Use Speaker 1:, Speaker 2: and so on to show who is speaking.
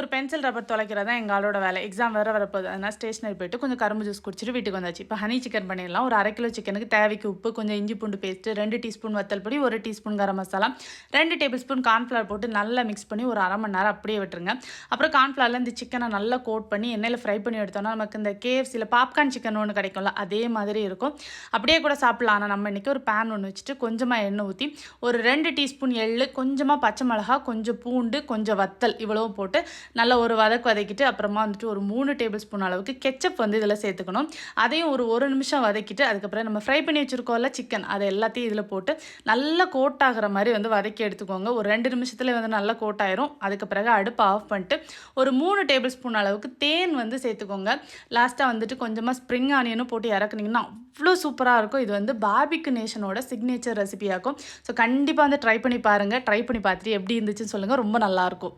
Speaker 1: ஒரு pencil rubber தொலைக்கிறது தான் எங்களோட வேலை. எக்ஸாம் வேறு வரப்போகுது. அதனால் ஸ்டேஷனரி போயிட்டு கொஞ்சம் கரும்பு ஜூஸ் குடிச்சிட்டு வீட்டுக்கு வந்தாச்சு. இப்போ ஹனி சிக்கன் பண்ணிடலாம். ஒரு 1/2 கிலோ சிக்கனுக்கு தேவைக்கு உப்பு, கொஞ்சம் இஞ்சி பூண்டு பேஸ்ட்டு, 2 டீஸ்பூன் வத்தல் பொடி, 1 teaspoon garam masala, 2 table spoon cornflour போட்டு நல்லா மிக்ஸ் பண்ணி ஒரு 1/2 மணி நேரம் அப்படியே விட்டுருங்க. அப்புறம் கார்ன்ஃப்ளவரில் இந்த சிக்கனை நல்லா கோட் பண்ணி எண்ணெயில் ஃப்ரை பண்ணி எடுத்தோம்னா நமக்கு இந்த KFCயில் பாப்கார்ன் சிக்கன் ஒன்று கிடைக்கும்ல, அதே மாதிரி இருக்கும். அப்படியே கூட சாப்பிட்லாம். ஆனால் நம்ம இன்றைக்கி ஒரு பேன் ஒன்று வச்சுட்டு கொஞ்சமாக எண்ணெய் ஊற்றி ஒரு 2 டீஸ்பூன் எள்ளு, கொஞ்சமாக பச்சை மிளகா, கொஞ்சம் பூண்டு, கொஞ்சம் வத்தல் இவ்வளவும் போட்டு நல்லா ஒரு வதக்கிட்டு அப்புறமா வந்துட்டு ஒரு 3 டேபிள் ஸ்பூன் அளவுக்கு கெச்சப் வந்து இதில் சேர்த்துக்கணும். அதையும் ஒரு நிமிஷம் வதக்கிட்டு அதுக்கப்புறம் நம்ம ஃப்ரை பண்ணி வச்சுருக்கோம்ல சிக்கன், அதை எல்லாத்தையும் இதில் போட்டு நல்லா கோட் ஆகிற மாதிரி வந்து வதக்கி எடுத்துக்கோங்க. ஒரு 2 நிமிஷத்துல வந்து நல்லா கோட் ஆயிரும். அதுக்கு பிறகு அடுப்பை ஆஃப் பண்ணிட்டு ஒரு 3 டேபிள் ஸ்பூன் அளவுக்கு தேன் வந்து சேர்த்துக்கோங்க. லாஸ்ட்டாக வந்துட்டு கொஞ்சமாக ஸ்ப்ரிங் ஆனியனும் போட்டு இறக்குனீங்கன்னா அவ்வளோ சூப்பராக இருக்கும். இது வந்து பார்பிக்யூ நேஷனோட சிக்னேச்சர் ரெசிபியாகும். ஸோ கண்டிப்பாக வந்து ட்ரை பண்ணி பாருங்கள். ட்ரை பண்ணி பார்த்துட்டு எப்படி இருந்துச்சுன்னு சொல்லுங்கள். ரொம்ப நல்லாயிருக்கும்.